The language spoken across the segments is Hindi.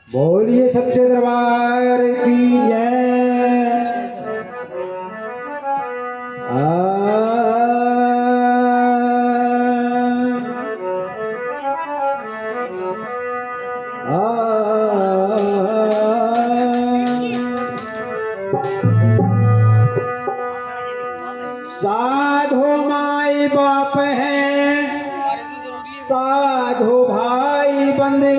बोलिए सच्चे दरबार की जय। साधु माई बाप हैं, साधु भाई बंदे,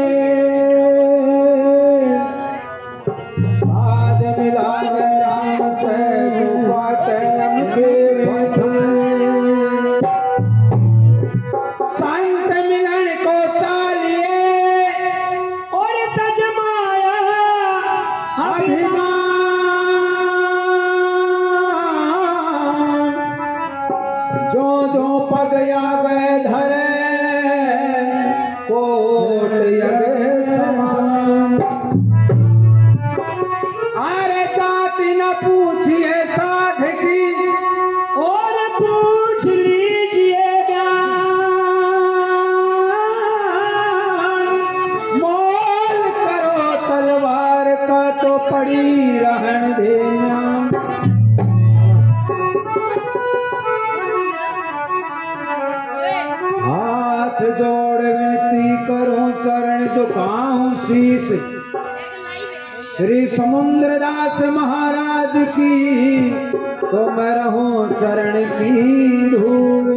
साध मिला राम से संत मिलन को चालिए और तजमाया अभिमान, जो जो पग गए धरे कोट यज्ञ समान। अरे जाति न पूछिए साध की और पूछ लीजिएगा, मोल करो तलवार का तो पड़ी रहन देना। हाथ जोड़ विनती करो चरण झुकाऊं शीश, श्री समुद्रदास महाराज की तो मैं रहूं चरण की धूल।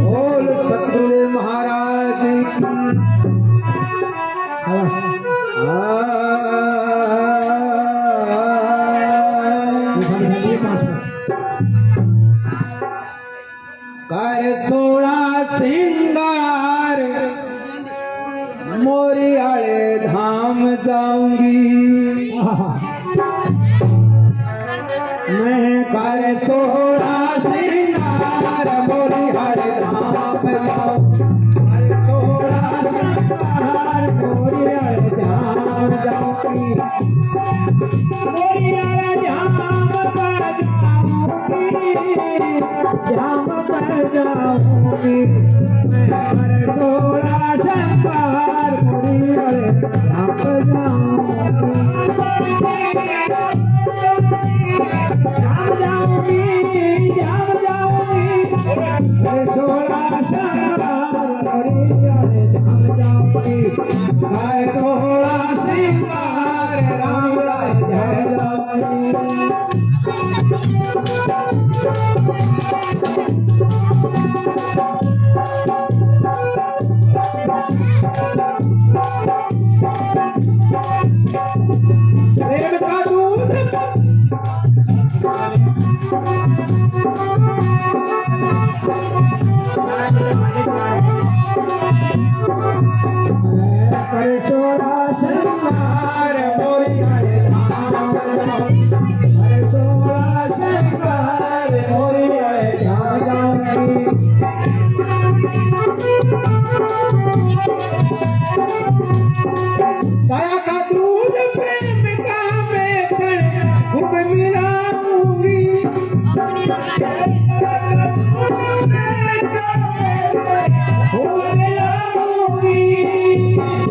बोल सतगुरु महाराज की। कर सोड़ा सिंगार मोरियाले धाम जाऊंगी, मैं कर सोड़ा सिंगार मोरियाले धाम जाऊंगी, कर सोड़ा सिंगार मोरियाले धाम जाऊंगी, मोरियाले धाम पर जाऊंगी, मैं कर सोड़ा सिंगार मोरियाले धाम जाऊंगी, सोड़ा सिंगार मोरियाले धाम जाऊंगी, मैं सोड़ा सिंगार राम राय जय जाऊंगी। प्रेम का दूध कर सोड़ा सिंगार मोरियाले धाम जाऊंगी, कर सोड़ा सिंगार मोरियाले धाम जाऊंगी। दया का दूध प्रेम का बेसन खूब मिलाऊंगी, खूब मिलाऊंगी,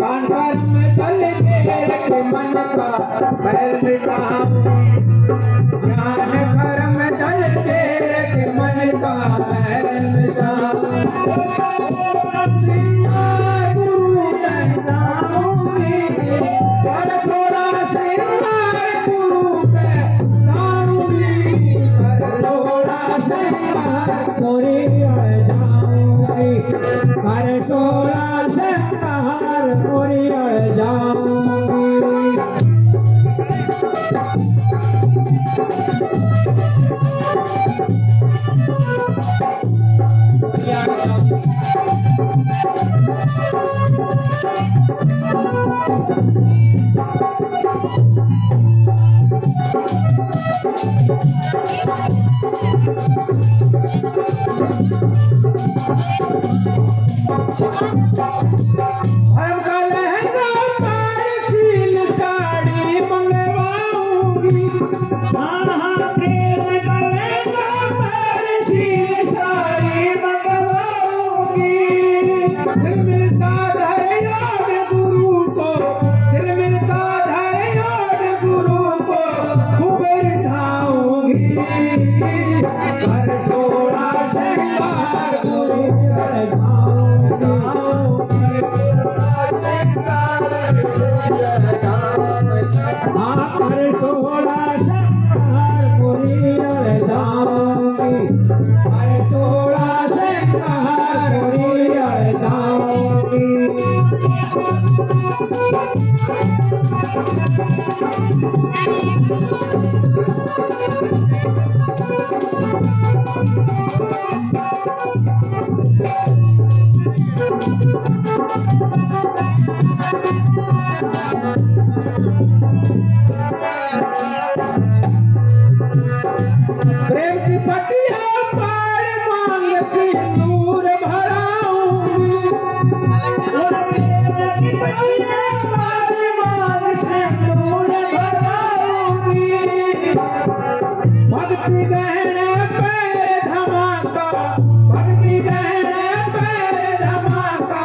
कान कान में चल के मन का बैर मिटाऊंगी, ज्ञान घर में चल के मन का बैर मिटाऊंगी। हमका लहंगा पारसील साड़ी मंगवाऊंगी। हाँ हाँ प्रेम का लहंगा पारसील साड़ी मंगवाऊंगी। झिलमिलता धैर्य गुरु को, झिलमिलता धैर्य गुरु को खूब रिझाऊंगी। हर सोड़ा श्रृंगार गुरु प्रेम की पटिया पार मांग सिंदूर भराऊंगी। प्रेम की पटिया पार मांग सिंदूर भराऊंगी। भक्ति गहने पैर धमाका, भक्ति गहने पैर धमाका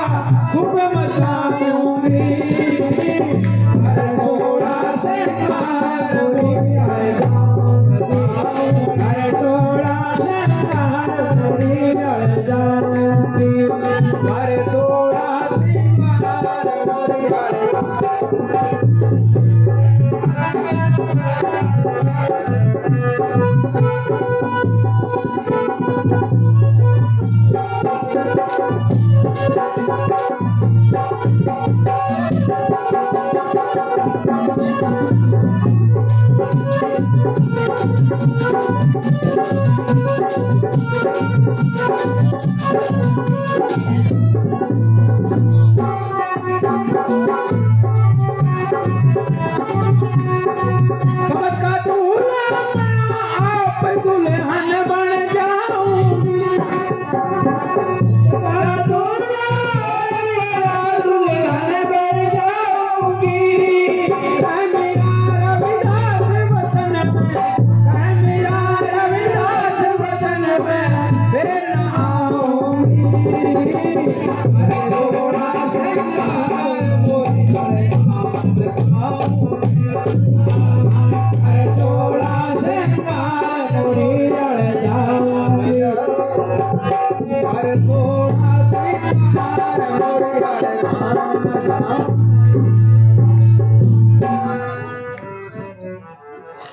खूब मचाऊंगी। हर सोड़ा श्रृंगार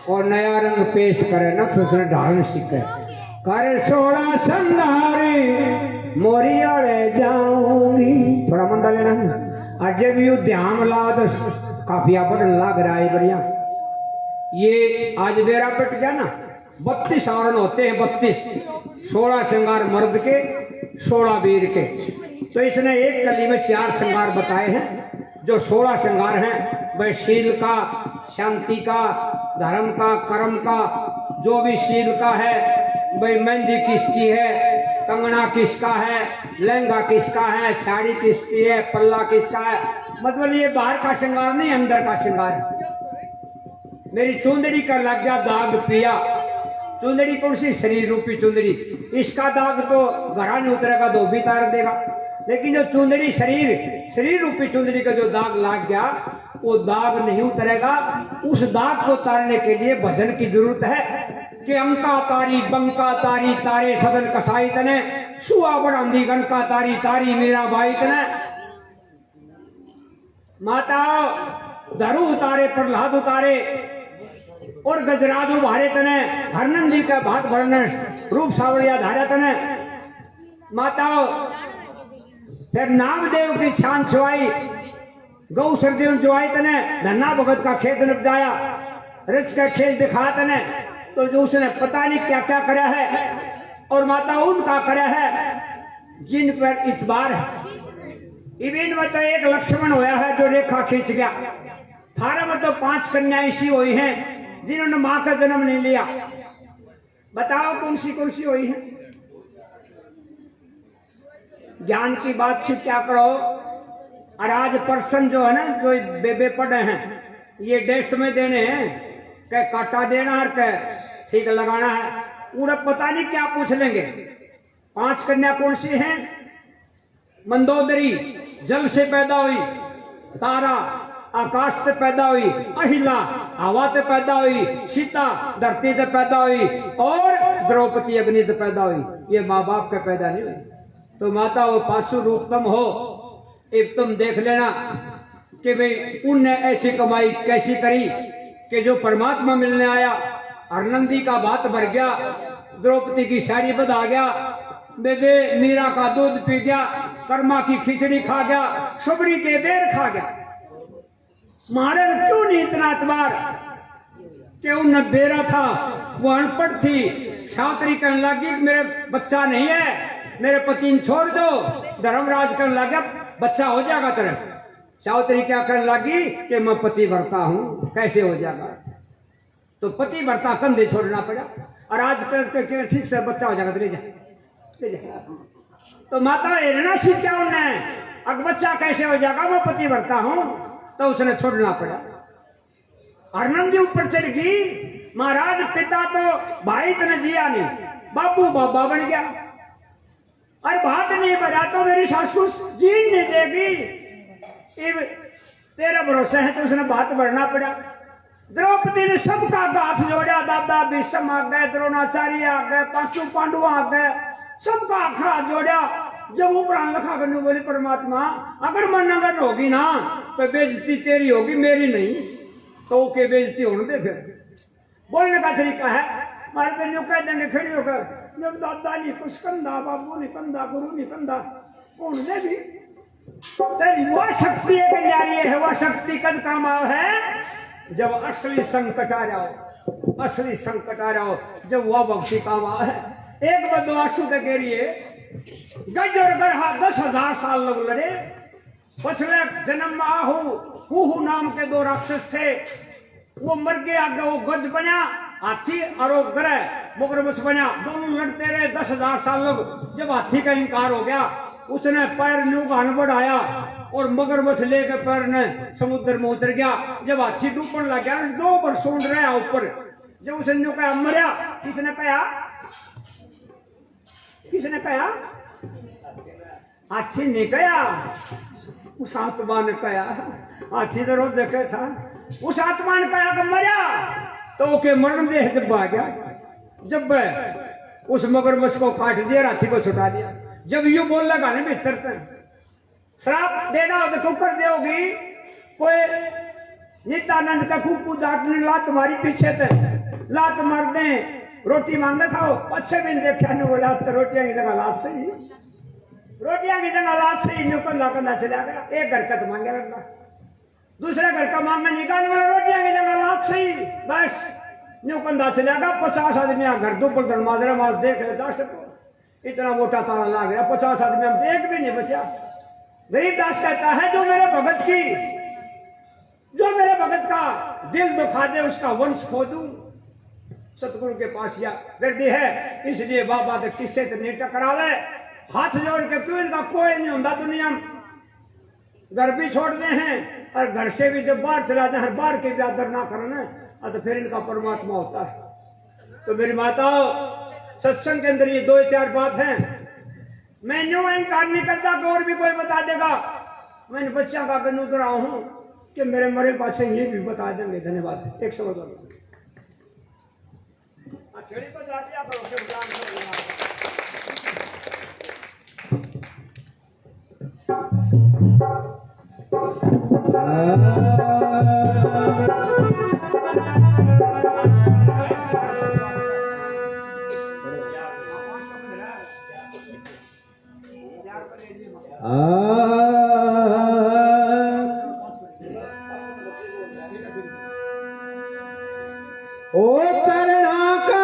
और नया रंग पेश करे न सुसर ढाल सीखे। करे सोड़ा संधारी मोरियाड़े जाऊंगी। थोड़ा मंदा लेना आज भी यू ध्यान ला तो काफी आपन लग रहा है बढ़िया। ये आज बेरा पट गया ना 32 आवरण होते हैं 32। 16 श्रृंगार मर्द के 16 वीर के। तो इसने एक कली में 4 श्रृंगार बताए हैं। जो 16 श्रृंगार हैं वह शील का, शांति का, धर्म का, कर्म का, जो भी शील का है भाई मेहंदी किसकी है, कंगना किसका है, लहंगा किसका है, साड़ी किसकी है, पल्ला किसका है। मतलब ये बाहर का श्रृंगार नहीं अंदर का श्रृंगार है। मेरी चुंदड़ी का लग गया दाग पिया। चुंदड़ी कौन सी? शरीर रूपी चुंदड़ी। इसका दाग तो घड़ा नहीं उतरेगा, धोबी तार देगा। लेकिन जो चुंदड़ी शरीर रूपी चुंदड़ी का जो दाग लग गया वो दाग नहीं उतरेगा। उस दाग को उतारने के लिए भजन की जरूरत है कि अंका तारी बंका तारी तारे सदन कसाई तने सुआ बढ़ांदी गणका तारी तारी मेरा भाई तने। माता धरु उतारे प्रहलाद उतारे और गजराज उभारे तने हरनंद जी का भात भरने रूप सावरिया धारा तने। माता फिर नामदेव की छान छुआई, गौ सरदेव जो आए तने धन्ना भगत का खेत निपटाया, रिच का खेल दिखा तने। तो जो उसने पता नहीं क्या क्या करा है और माता उनका करा है जिन पर इतबार है। इवेंट में तो एक लक्ष्मण होया है जो रेखा खींच गया। थारा में तो 5 कन्या ऐसी हुई हैं जिन्होंने मां का जन्म नहीं लिया। बताओ कौन सी हुई है? ज्ञान की बात से क्या करो। और आज पर्सन जो है ना, जो बेबे पड़े हैं, ये डेढ़ में देने हैं, क्या काटा देना और क्या ठीक लगाना है, पूरा पता नहीं क्या पूछ लेंगे। 5 कन्या कौन सी हैं? मंदोदरी जल से पैदा हुई, तारा आकाश से पैदा हुई, अहिला हवा से पैदा हुई, सीता धरती से पैदा हुई और द्रौपदी अग्नि से पैदा हुई। ये माँ बाप के पैदा नहीं हुई। तो माता वो पाशु रूपतम हो, एक तुम देख लेना कि भाई उनने ऐसी कमाई कैसी करी कि जो परमात्मा मिलने आया, हरनंदी का भात भर गया, द्रौपदी की साड़ी बधा गया, बेबे मीरा का दूध पी गया, कर्मा की खिचड़ी खा गया, सुबरी के बेर खा गया। महाराज क्यों नहीं इतना अतबार कि उन बेरा था, वो अनपढ़ थी। सावत्री कहने लगी मेरे बच्चा नहीं है, मेरे पति छोड़ दो। धर्मराज कहने लगा बच्चा हो जाएगा तेरा। सावत्री क्या कहने लगी कि मैं पति भरता हूं, कैसे हो जाएगा? तो पति भरता कंधे छोड़ना पड़ा। और आज करके ठीक से बच्चा हो जाएगा तो ले जा। तो माता हिरणा सी क्या उन्हें, अब बच्चा कैसे हो जाएगा, मैं पति भरता हूं। तो उसने छोड़ना पड़ा। हरनंदी ऊपर चढ़ गई। महाराज पिता तो भाई तो ने जिया नहीं, बाबू बाबा बन गया। और भात नहीं बजा तो मेरी सासू जीन नहीं देगी। तेरा भरोसा है तो उसने भात भरना पड़ा। द्रौपदी ने सबका हाथ जोड़ा, दादा भीष्म आ गए, द्रोणाचार्य आ गए, पांचों पांडव आ गए, सबका हाथ जोड़ा। जब वो प्राण लखा करने बोली परमात्मा अगर मनगन होगी ना तो बेइज्जती तेरी होगी, मेरी नहीं। तो के बेइज्जती होने दे। फिर बोलने का तरीका है मारे तो कह देंगे खड़ी होकर, जब दादा नहीं कुछ कंधा, बाबू नहीं कंधा, गुरु नहीं कंधा, कौन दे भी तेरी वो शक्ति है कन्यारी है। वो शक्ति कद काम है जब असली संकट आ जाओ, असली संकट आ जाओ, जब वह भक्ति काम आ है। एक बदमाशु के घेरिए गज और गढ़ा 10,000 साल लोग लड़े। पिछले जन्म में आहू नाम के 2 राक्षस थे, वो मर गए। आगे वो गज बना हाथी और वो ग्रह मगरमच्छ बना, दोनों लड़ते रहे 10,000 साल लोग। जब हाथी का इंकार हो गया, उसने पैर न्यू गान बढ़ाया और मगरमच्छ लेकर पैर ने समुद्र में उतर गया। जब हाथी डूबने लग गया, 2 बार सूंड रहा ऊपर। जब उसने न्यू कहा मरिया, किसने कहा? किसने कहा? हाथी ने कहा, उस आत्मा ने कहा। हाथी तो रोज देखे था। उस आत्मा ने कहा कि मरिया, तो ओके मरण देह जब आ गया। जब उस मगरमच्छ को काट दिया, हाथी को छुटा दिया। जब यू बोल लगा ना भीतर श्राप देना हो तो क्यों कर दोगी? कोई नित्यानंद का खूब जाट ने लात मारी पीछे थे, लात मार दे, रोटी मांगे था। अच्छे भी देखा नहीं, बोला तो रोटियां की जगह लात सही, रोटियां की जगह लात सही। न्यूकन लाकर चला गया। एक घर का तो मांगे लगना, दूसरा घर का मांगना निकाल वाला, रोटियां की जगह लात सही। बस न्यूकंदा चला गया। 50 आदमी घर दो पर माजरा माज देख ले जा सको, इतना मोटा तारा ला गया। 50 आदमी हम एक भी नहीं बचा। गरीबदास कहता है जो मेरे भगत की, जो मेरे भगत का दिल दुखा दे उसका वंश खो दूं। सतगुरु के पास या गर्दी है, इसलिए बाबा तो किससे तो नहीं टकरावे। हाथ जोड़ के क्यों, इनका कोई नहीं होता दुनिया में। घर भी छोड़ते हैं और घर से भी जब बाहर चला जाए, बाहर के भी आदर ना करना, तो फिर इनका परमात्मा होता है। तो मेरी माताओं, सत्संग के अंदर ये 2-4 बात हैं। मैं न्यू अहंकार नहीं करता कि और भी कोई बता देगा। मैंने बच्चा का गन्नू रहा हूं कि मेरे मरे पाछे ये भी बता देंगे। धन्यवाद। 100 छड़ी को जा दिया करो। ओ चरणा का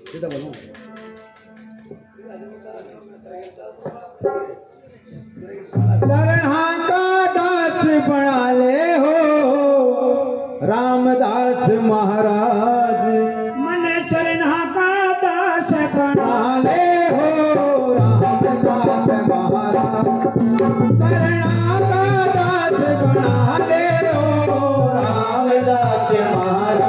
सीधा बोलो। चरणा का दास बना ले हो रामदास महाराज, मन चरणा का दास बना ले हो रामदास महाराज, चरणा का दास बना ले हो रामदास महाराज।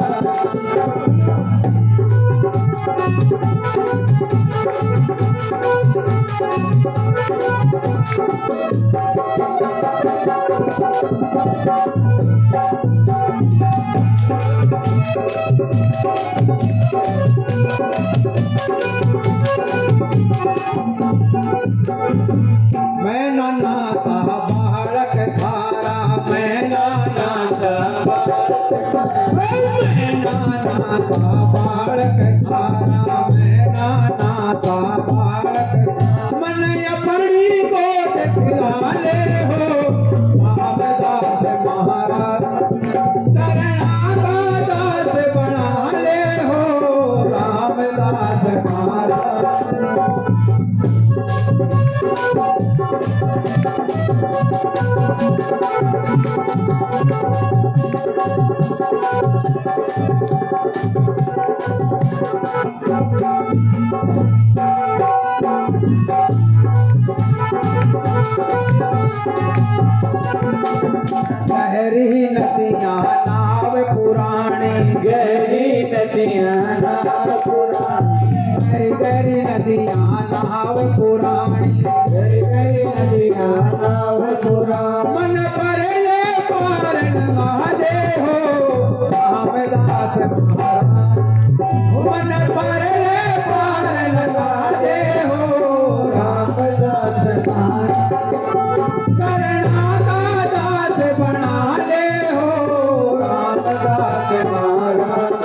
मैं नाना सा बालक थारा, मैं नाना सा बालक थारा, मैं नाना सा बालक, मन अपनी गोद खिला ले हो रामदास महाराज, चरणा का दास बना ले हो रामदास महाराज। गहरी नदियाँ नाव पुरानी, गहरी नदियाँ नाव पुरानी, गहरी नदियाँ नाव पुरानी, गहरी नदियाँ नाव पुरानी, मन पर ले पार लगा दे हो रामदास महाराज, मन पर ले पार लगा दे हो रामदास महाराज, चरणा का दास बना ले हो रामदास महाराज।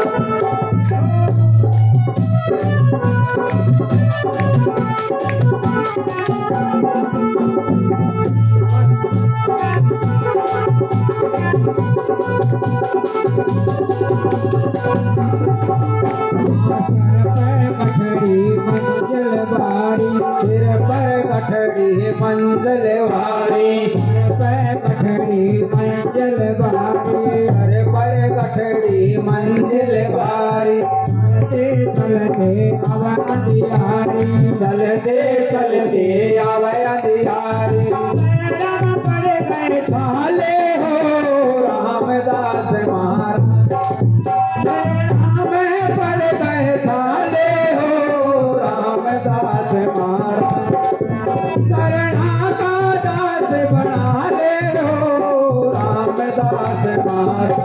सिर पर गठड़ी मंजिल वाली, सिर पर गठड़ी मंजिल वाली, सिर पर गठड़ी मंजिल वाली, चलते अब अंधियारी, चलते चलते अब अंधियारी, पड़ गए छाले हो रामदास महाराज, हमें पड़ गए छाले हो रामदास महाराज, चरणा का दास बना ले हो रामदास महाराज।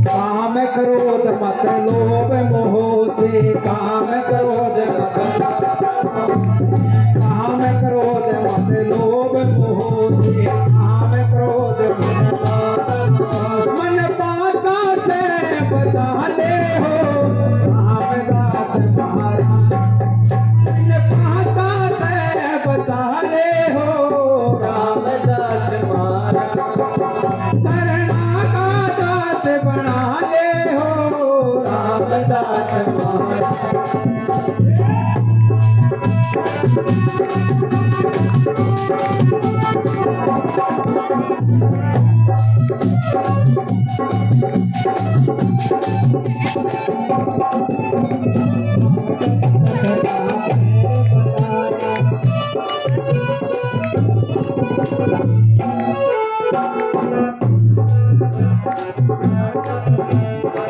काम क्रोध मत लोभ मोह से, काम क्रोध मत, काम क्रोध मत लोभ मोह से, काम क्रोध मत, मन पासा से बचा ले हो रामदास महाराज, मन पासा से बचा ले हो रामदास महाराज, चरणा का दास बना ले हो रामदास महाराज।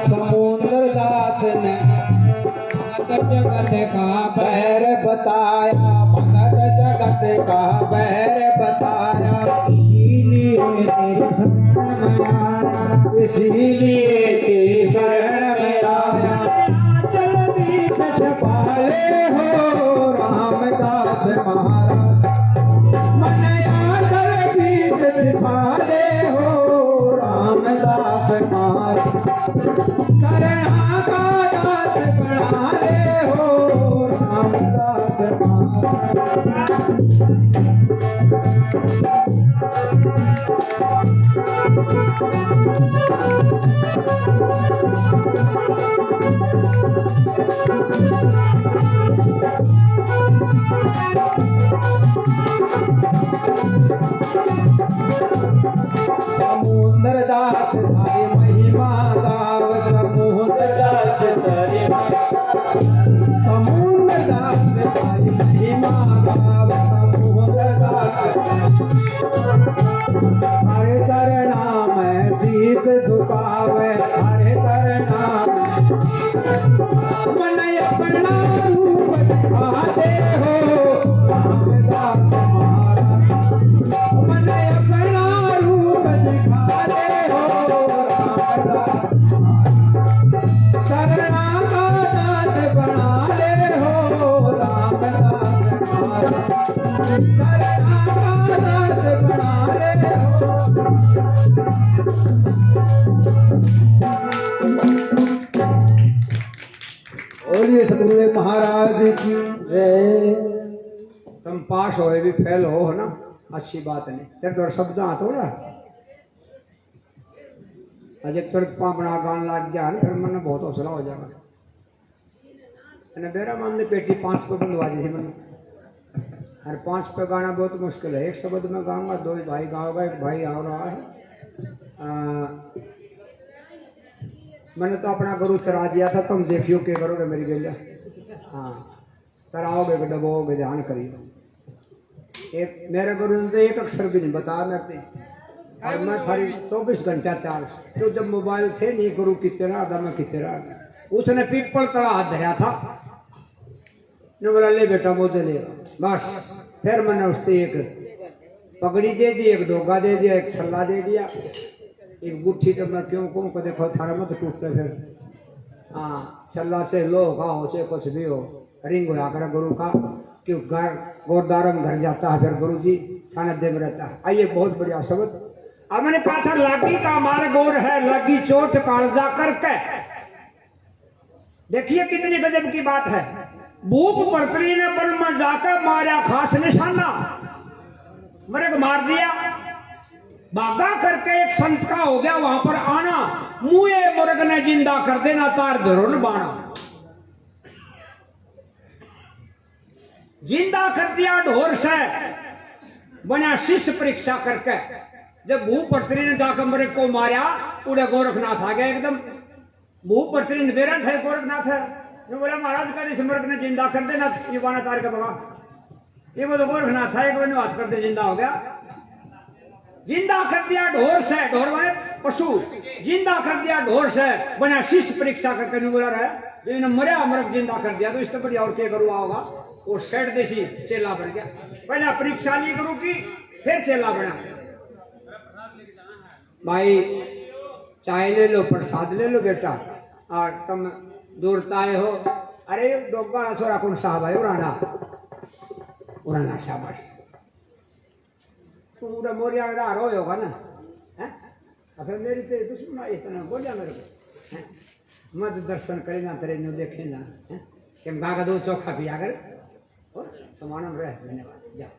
समुद्र दास ने जगत का बैर बताया, भगत जगत का बैर बताया, इसीलिए तेरी शरण में आया, चल बीच छपा ले हो महाराज मन आचल बीच छिपा दे हो रामदास महाराज चरणा का दास बना ले हो रामदास महाराज समुद्र दास तारी महिमा गाव समुद्र दास तारी समुद्र दास तारी महिमा गाव समुद्र दास हरे चरणा में शीश झुकावे हरे चरणा मन अपना रूप दिखा दे हो रामदास महाराज मन अपना रूप दिखा दे हो रामदास चरणा का दास बना ले हो रामदास महाराज चरणा का दास बना ले हो बोलिए सतगुरुदेव महाराज की जय। तुम पास हो भी फेल हो ना अच्छी बात नहीं तेरे तो शब्द हाथ हो रहा अजय तुरंत पापना गान लाग गया ना फिर मन बहुत हौसला हो जाएगा मेरा मन ने पेटी 5 पे बंधवा दी थी मैंने और 5 पे गाना बहुत मुश्किल है एक शब्द में गाऊंगा 2 भाई गाओगा एक भाई आ रहा है मैंने तो अपना गुरु चरा दिया था तुम देखियो क्या करोगे मेरी गैया हाँ चराओगे डबोगे ध्यान करिए एक मेरे गुरु ने तो एक अक्षर भी नहीं बताया मैं और मैं थारी 24 घंटा चार्ज तो जब मोबाइल थे नहीं गुरु की तेरा आधा मैं की तेरा उसने पीपल तला हाथ धरा था ने बोला ले बेटा मुझे ले बस फिर मैंने उससे एक पगड़ी दे दी एक डोगा दे दिया एक छल्ला दे दिया एक गुट्ठी तो मैं क्यों कहूँ को देखो थारा मत टूटते फिर हाँ छल्ला से लो खाओ से कुछ भी हो रिंग होया कर गुरु का क्यों घर गोरदारा में घर जाता है फिर गुरु जी सानिध्य में रहता है आइए बहुत बढ़िया शब्द अब मैंने कहा था लागी का हमारा गोर है लगी चोट कालजा करके देखिए कितनी गजब की बात है भूप परतरी ने बन में जाकर मारा खास निशाना मेरे को मार दिया बागा करके एक संत का हो गया वहां पर आना मुए मुर्ग ने जिंदा कर देना तार धरुन बाणा जिंदा कर दिया ढोर से बना शिष्य परीक्षा करके जब भूपत्री ने जाकर मेरे को मारा उड़े गोरखनाथ आ गया एकदम भूपत्री ने बेरंग है गोरखनाथ है ने बोला महाराज का इस मर्ग ने जिंदा कर देना ये बाना तार के बगा ये वो तो गोरखनाथ था एक बार हाथ कर दे जिंदा हो गया जिंदा कर दिया ढोर से ढोर माने पशु जिंदा कर दिया ढोर से बना शिष्य परीक्षा करके नहीं बोला रहा जो इन्हें मरा मर्ग जिंदा कर दिया तो इससे बढ़िया और क्या करूँ होगा वो सेठ देशी चेला बन गया पहले परीक्षा नहीं करूँ की फिर चेला बना भाई चाय ले लो प्रसाद ले लो बेटा और तुम दूरताए हो अरे डोगा छोरा कौन साहब है उड़ाना उड़ाना शाबाश पूरा मोरिया रो होगा ना है फिर मेरी तो दुश्मन इतना बोलिया मेरे को मत दर्शन करे ना तेरे नो देखे ना कि गागा दो चौखा पिया कर और समान रहे धन्यवाद जाओ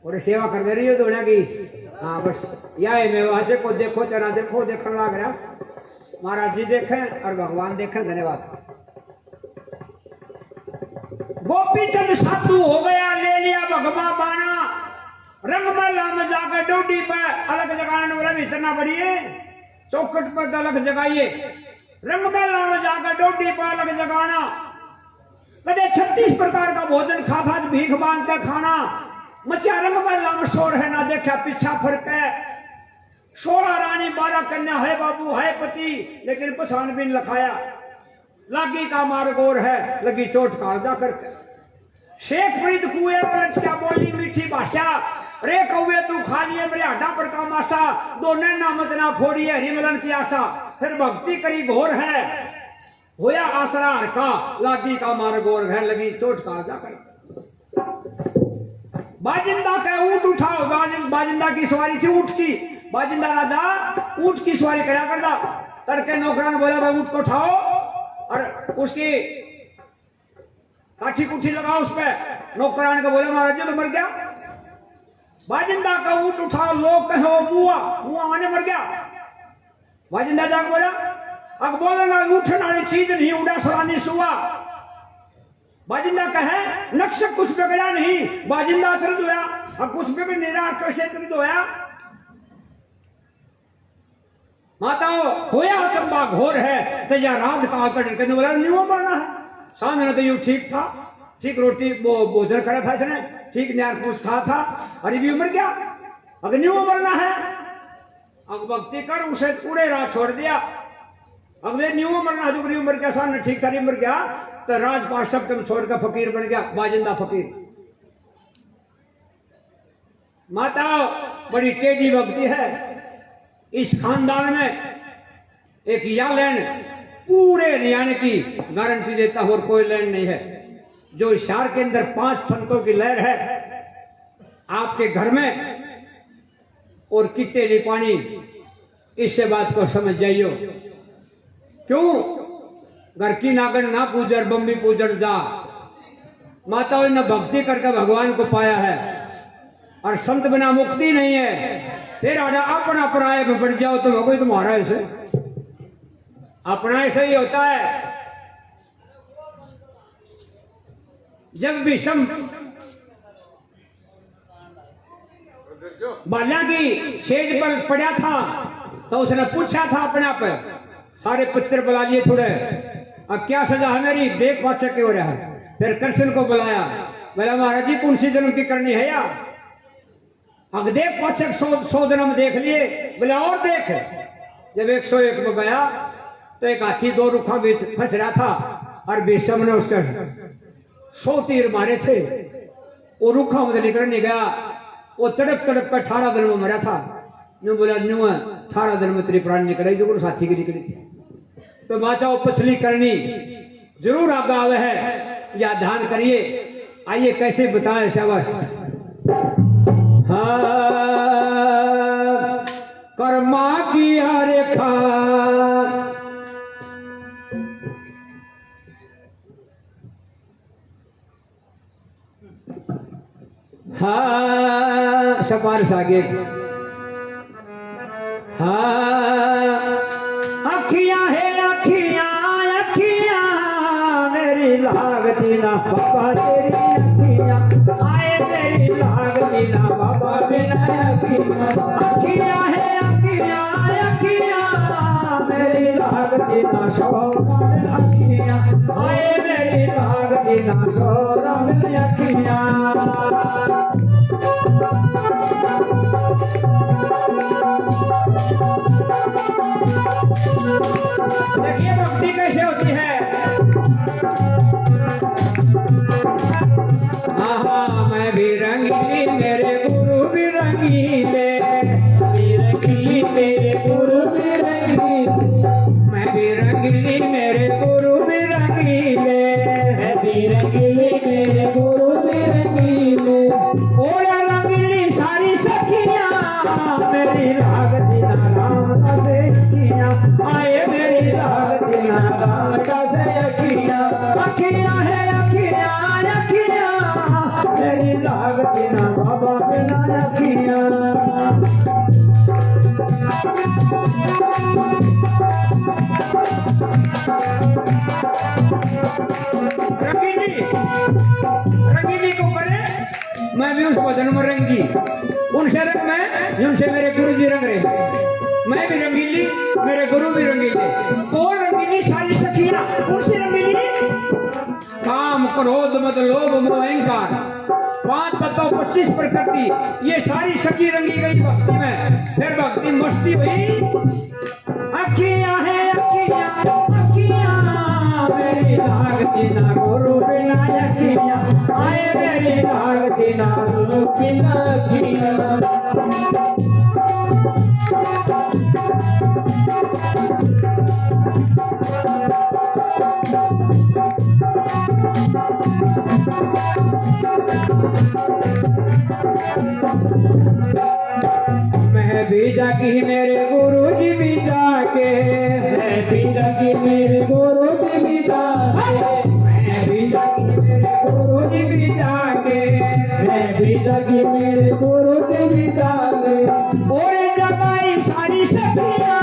और सेवा कर दे रही हो दोनों की हाँ बस या मैं वहां से को देखो चना देखो देखने लग रहा महाराज जी देखें और भगवान देखें धन्यवाद गोपी चंद साधु हो गया ले लिया भगवा बाना रंग महला में जाकर डोडी पे अलग जगाने वाला भी इतना बढ़िए चौखट पर अलग जगाइए रंग महला में जाकर डोडी पे अलग जगाना कदे 36 प्रकार का भोजन खाता भीख मांग के खाना मचा रंग महला में शोर है ना देखा पीछा फर्क है 16 रानी 12 कन्या है बाबू है पति लेकिन पछान भी लखाया लागी का मार गोर है लगी चोट कालजा करके शेख फरीद कुएं पर क्या बोली मीठी भाषा रे कौवे तू खा लिए मेरे हड्डा पर का मासा दोनों नामत ना फोड़िए हरि मिलन की आशा फिर भक्ति करी घोर है होया आसरा हरका लागी का मार गोर है लगी चोट कालजा कर बाजिंदा का ऊंट उठाओ। बाजिंदा की सवारी थी ऊंट की। बाजिंदा राजा ऊंट की सवारी करा करता। तड़के नौकरान ने बोला भाई ऊंट को उठाओ और उसकी काठी कुठी लगाओ उस पर। नौकरान को बोला महाराज जी तो मर गया। बाजिंदा का ऊंट उठाओ, लोग कहे वो मुआ मुआ आने मर गया। बाजिंदा जाकर बोला अब बोले ना उठने वाली चीज नहीं उड़ा सरानी सुआ। बाजिंदा कहे नक्शा कुछ बिगड़ा नहीं। बाजिंदा चल दोया और कुछ बिगड़ नहीं रहा, कैसे चल दोया। माताओ होया अचंबा घोर है तेजा रात का आकर कहने बोला न्यू मरना है। सांझ तो यू ठीक था, ठीक रोटी वो भोजन करा था इसने, ठीक न्यार पूछ खा था, अरे भी उमर गया। अगर न्यू मरना है अग भक्ति कर उसे पूरे रात छोड़ दिया। अगले न्यू मरना दुगरी उम्र के सामने ठीक था उम्र गया तो राजपाट सब तुम छोड़कर फकीर बन गया। बाजिंदा फकीर। माताओ बड़ी टेढ़ी भक्ति है। इस खानदान में एक या लैंड पूरे हरियाणा की गारंटी देता हूं और कोई लैंड नहीं है। जो इस शहर के अंदर 5 संतों की लहर है आपके घर में और कितने नहीं पानी, इससे बात को समझ जाइयो। क्यों घर की नागन ना पूजर बम्बी पूजर जा। माताओं ने भक्ति करके भगवान को पाया है और संत बिना मुक्ति नहीं है। फिर आजा अपना पराये में बढ़ जाओ तो भगवान तुम्हारा ऐसे अपना ऐसा ही होता है। जब भी सम बाला की सेज पर पड़ा था तो उसने पूछा था अपने आप सारे पुत्र बुला लिए थोड़े, अब क्या सजा है मेरी, देख पाचा क्यों रहा है। फिर कृष्ण को बुलाया, बोला महाराज जी कौन सी जन्म की करनी है या अब देख पाचक 100 जन्म देख लिए। बोला और देख। जब 101 में गया तो एक हाथी 2 रुखा बीच फंस रहा था और भीष्म ने उसका 100 तीर मारे थे। वो रुखा मुझे निकल नहीं गया, वो तड़प तड़प कर 18 दिन में मरा था। न्यू बोला न्यू 18 दिन में तेरी प्राण निकले जो उस हाथी की निकली थी। तो बाचाओ पछली करनी जरूर आगा आवे है, या ध्यान करिए। आइए कैसे बताएं शाबाश। हाँ कर्मा किया रेखा हाँ सपारस आगे। हाँ अखियां है अखियां अखियां मेरी लागती ना बाबा तेरी अखियां आए मेरी लागती ना बाबा बिना अखियां है अखियां अखियां मेरी लागती ना सोना अखियां आए मेरी लागती ना सोना अखियां। देखिए भक्ति कैसे होती है। हाँ मैं भी रंगीली मेरे गुरु भी रंगीले, रंगीली मेरे गुरु भी रंगीले, मैं भी रंगीली मेरे गुरु भी रंगीले, रंगीली मेरे गुरु भी रंगीले। और रंगीली सारी सखियां मेरी लागती ना रामदास अखियां आए मेरी लागती ना रामदास अखियां। अखियां है अखियां अखियां मेरी लागती ना बाबा बिना अखियां। रंगीली को करे मैं भी उस बदन में रंगी, उनसे रंग मैं जिनसे मेरे गुरु जी रंग रहे। मैं भी रंगीली मेरे गुरु भी रंगीले। और रंगीली सारी सखियां कौन सी रंगीली? काम क्रोध मद लोभ मोह अहंकार 5 तत्व 25 प्रकृति ये सारी सखी रंगी गई भक्ति में। फिर भक्ति मस्ती हुई। अखियां है अखियां अखियां मेरी लागती ना गुरु बिना अखियां आए मेरी लागती ना गुरु बिना अखियां। भी जागी मेरे गुरु जी भी जाके, मैं भी जागी मेरे गुरु जी भी जाके, मैं भी जागी मेरे गुरु जी भी जाके, मैं भी जागी मेरे गुरु जी भी जाके। और जगाई सारी सखियां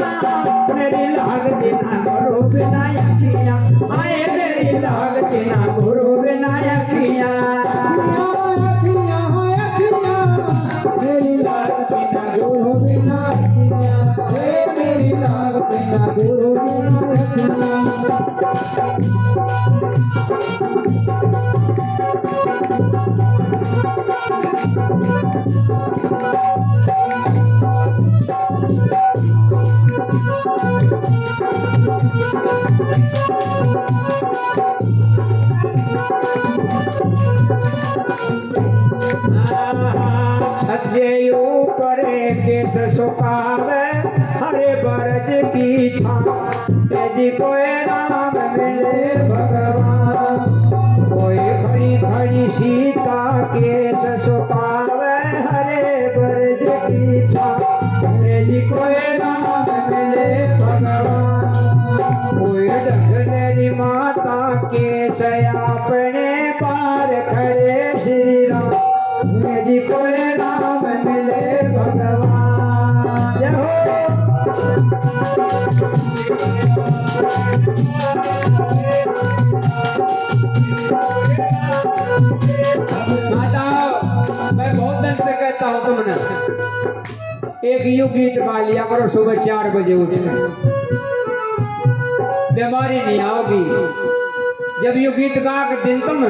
मेरी लाग देना गुरु बिना अखियां, आए मेरी लाग देना गुरु बिना अखियां। अखियां अखियां मेरी लाग बिना गुरु बिना अखियां, हे मेरी लाग बिना गुरु बिना छज्जे ऊपर केस सुखावे हरे बरज की छां, जी कोई राम मिले भगवान। कोई खड़ी खड़ी सीता केस सुखावे हरे बरज की छां, जी कोई राम मिले भगवान। कोई डगनेरी माता केस अपने पार खड़े श्री राम, जी कोई राम मिले भगवान। जय माता, मैं बहुत दिन से कहता हूं तुमने एक यूं गीत गा लिया करो, सुबह 4 बजे उठे, बीमारी नहीं आओगी। जब यूं गीत गा के दिन तुम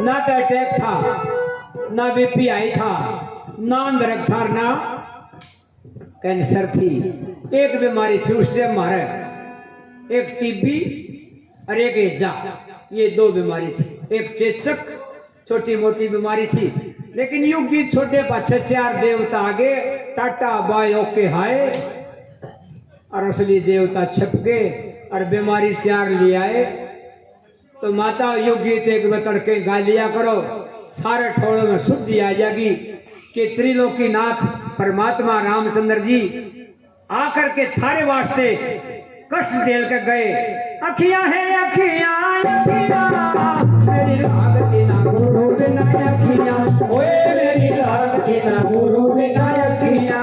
ना तो अटैक था, ना बीपी आई था, ना अंदरक था, ना कैंसर थी। एक बीमारी थी उस टाइम मारे, एक टीबी और एक एजा, ये 2 बीमारी थी। एक चेचक छोटी मोटी बीमारी थी, लेकिन युग गीत छोटे पाछे 4 देवता आगे, टाटा बाय ओके हाय, और असली देवता छप गए और बीमारी 4 ले आए। तो माता युग गीत एक तड़के गा लिया करो, सारे ठोड़ों में शुद्धि आ जाएगी कि त्रिलोकीनाथ परमात्मा रामचंद्र जी आकर के थारे वास्ते कष्ट झेल के गए। अखियां है अखियां अखियां मेरी लागती ना गुरु बिना अखियां, ओए मेरी लागती ना गुरु बिना अखियां।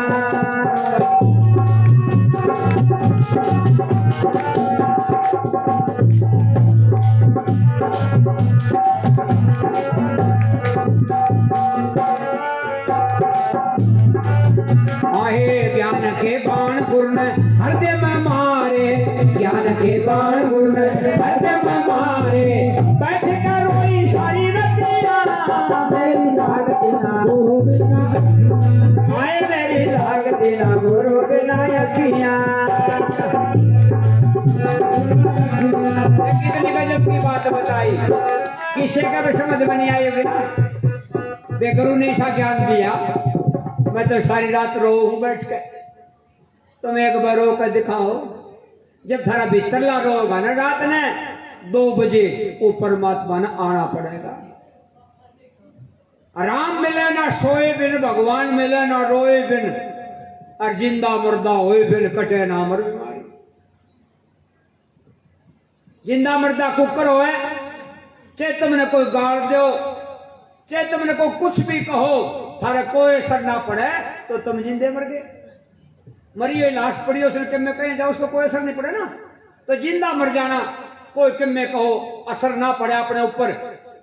आहे ज्ञान के बाण गुरु ने हृदय में मारे, ज्ञान के बाण गुरु ने हृदय में मारे, बैठ कर रोई सारी रतियां मेरी लागती ना गुरु बिना, आए मेरी लागती ना गुरु बिना अखियां। कितनी गजब की बात बताई, किसी का भी समझ में नहीं आई होगी ना। बेगुरु ने ऐसा ज्ञान दिया, मैं तो सारी रात रो हूं बैठ के, तुम एक बार रो कर दिखाओ। जब थारा भीतरला रोगा ना रात ने 2 बजे, वो परमात्मा ने आना पड़ेगा। आराम मिले ना सोए बिन, भगवान मिले ना रोए बिन, और जिंदा मुर्दा होए बिन कटे ना मर बीमारी। जिंदा मुर्दा कुकर होए, चाहे तुमने कोई गाल दो, चाहे तुमने को कुछ भी कहो, थारा कोई असर ना पड़े तो तुम जिंदे मर गए। मरी हुई लाश पड़ी उसने किम में कहीं जाओ, उसको कोई असर नहीं पड़े ना। तो जिंदा मर जाना, कोई किम में कहो असर ना पड़े अपने ऊपर,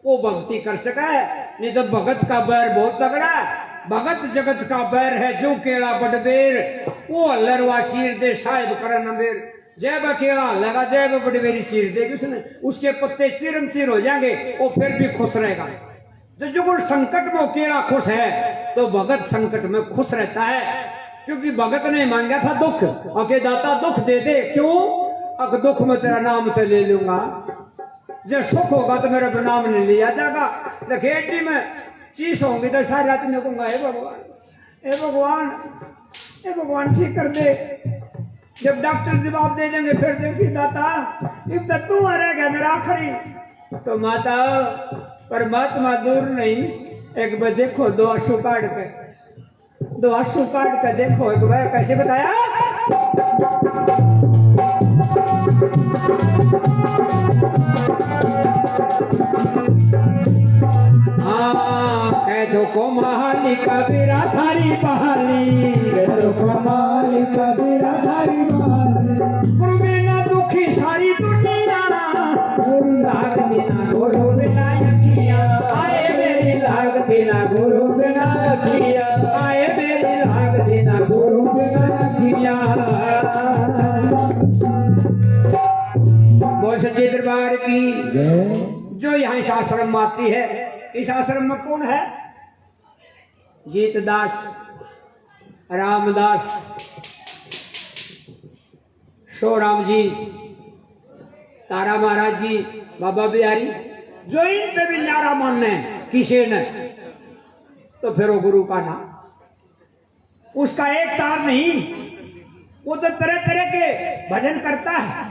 वो भक्ति कर सका है। नहीं तो भगत का बैर बहुत तगड़ा है। भगत जगत का बैर है, जो केड़ा बडबेर वो हल्लरवा शीर दे साहिब कर नंबेर। जय बकेड़ा लगा जय बडबेरी चीर देगी उसने, उसके पत्ते चिरम चिर हो जाएंगे, वो फिर भी खुश रहेगा। जो संकट में केड़ा खुश है, तो भगत संकट में खुश रहता है, क्योंकि भगत ने मांगा था दुख, अके दाता दुख दे दे। क्यों? अब दुख में तेरा नाम तो ले लूंगा, जब सुख होगा तो मेरा नाम नहीं लिया जाएगा। खेती में चीज होंगी तो सारी रात में कहूंगा हे भगवान, हे भगवान, हे भगवान ठीक कर दे। जब डॉक्टर जवाब दे देंगे फिर देखी दाता अब तक तू रह गया मेरा आखिरी। तो माता परमात्मा दूर नहीं, एक बार देखो 2 आंसू काट के दो आंसू काट कर देखो एक बार कैसे बताया। कैदों को महाली कबीरा थारी बहाली, कैदों को महाली कबीरा थारी बहाली, गुरु बिना दुखी सारी दुनिया, गुरु लाग देना गुरु बिना अखियां, आए मेरी लाग देना गुरु बिना अखियां, आए मेरी लाग देना गुरु बिना अखियां। बोल सच्चे दरबार की। जो यहाँ इस आश्रम में आती है, इस आश्रम में कौन है? जीतदास, रामदास, सोराम जी, तारा महाराज जी, बाबा बिहारी, जो इन पे भी न्यारा मानने किसी ने, तो फिर वो गुरु का नाम। उसका एक तार नहीं, वो तो तरह तरह के भजन करता है।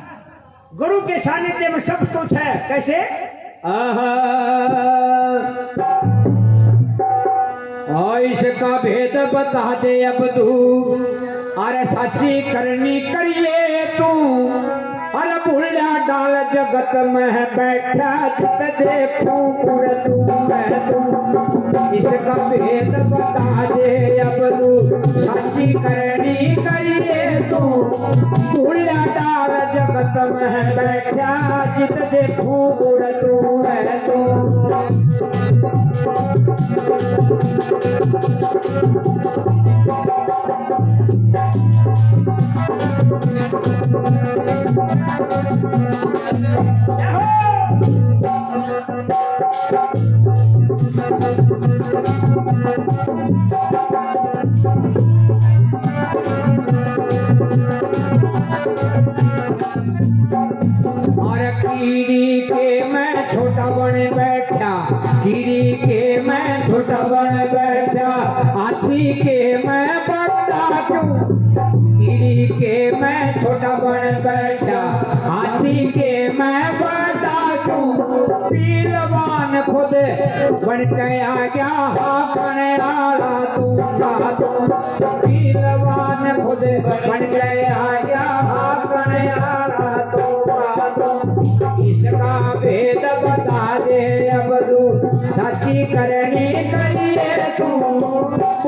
गुरु के सानिध्य में सब कुछ है। कैसे? इसका भेद बता दे अब तू, अरे साची करनी करिए तू, अरे भूलिया डाल जगत में बैठा जित देखूं पूरे तू मैं तू। इसका भेद बता दे अब तू, साची करनी करिए तू, भूलिया डाल जगत में बैठा जित देखूं पूरे तू मैं तू। कीड़ी के मैं छोटा बन बैठा, कीड़ी के मैं छोटा बन बैठा, हाथी के मैं बड़ा क्यों? कीड़ी के मैं छोटा बन बैठा, हाथी के मैं बड़ा क्यों? पीलवान खुद बन गया क्या हाकन आला तू का तू? पीलवान खुद बन गया क्या हाकन आला तू का तू? इसका भेद बता दे अब तू, साची करनी करिए तू,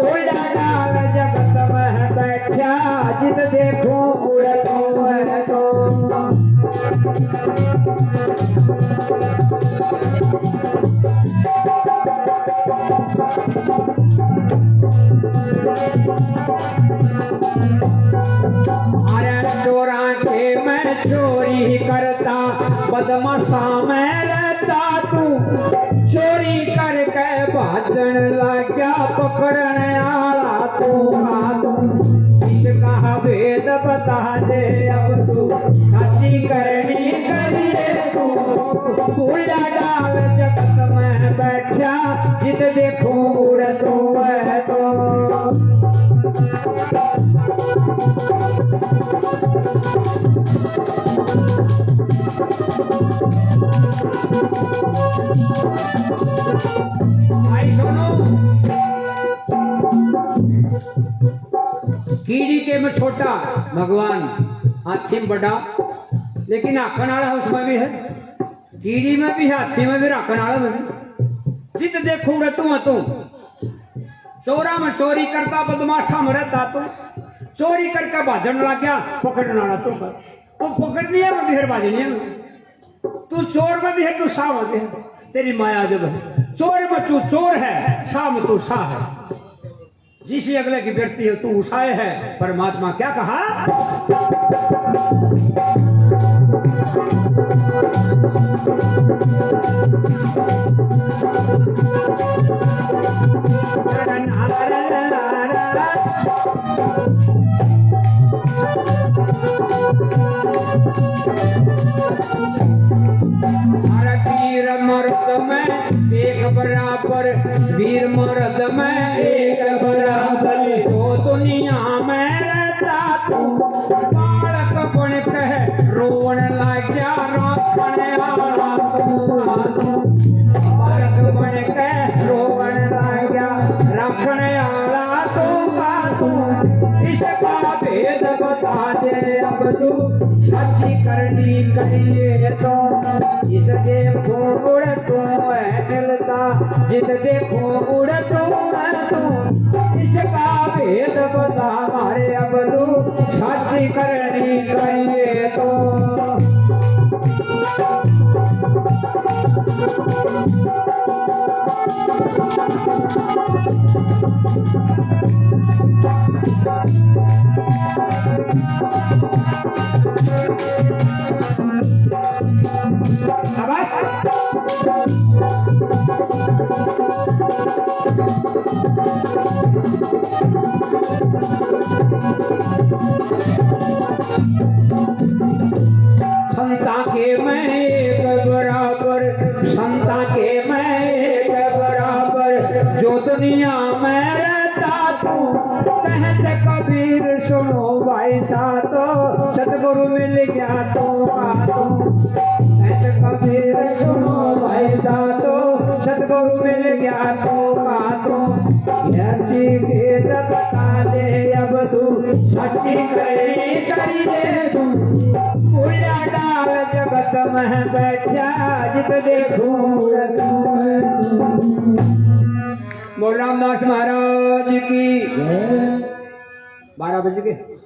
उड़ा डाल जगत में बैठा जित देखूं उड़ तो है तो। अरे चोरा के मैं चोरी करता, बदमाशा में रहता तू, चोरी करके भाजन लग गया पकड़ने आला तू का तू। इसका भेद बता दे अब तू, साची करनी करिए तू, उड़ा डाल जगत में बैठा जित देखूं उड़ तो है तो। भाई सुनो, कीड़ी के में छोटा भगवान, हाथी में बड़ा, लेकिन आखन वाला उसमें भी है, कीड़ी में भी है, हाथी में भी, राखन वाला में भी। जित देखूंगा तू चोरा में चोरी करता, बदमाशा में रहता तू, चोरी करके भाजन लग गया पकड़ने वाला तू कर, तो पकड़नी है में भी है, बाजनी है, तू चोर में भी है, तू सा में भी है, तेरी माया जब है। चोर में तू चोर है, सा में तू सा है। जिस अगले की व्यक्ति है तू उषाए है। परमात्मा क्या कहा? वीर मर्द में एक बराबर, वीर मर्द में एक बराबर, जो दुनिया में रहता तू, बालक बन कह रोवन लग गया राखने वाला तू, बालक बन कह रोवन लग गया राखने वाला तू। अब तू साची करनी करिए तो जित देखो उड़ तू है मिलता जित देखो उड़ तू है तू इसका भेद बता मारे अब तू साची करनी करिए तो संता के मैं एक बराबर संता के मैं एक बराबर जो दुनिया में रहता तू कहते कबीर सुनो भाई सातो सतगुरु मिल गया तो कहते कबीर सुनो भाई सातो सतगुरु मिल गया तो भेद बता दे अब तू सच्ची करिए तू उड़ा डाल जगत में बैठा जित देखूं बोल रामदास महाराज की 12 बज गए।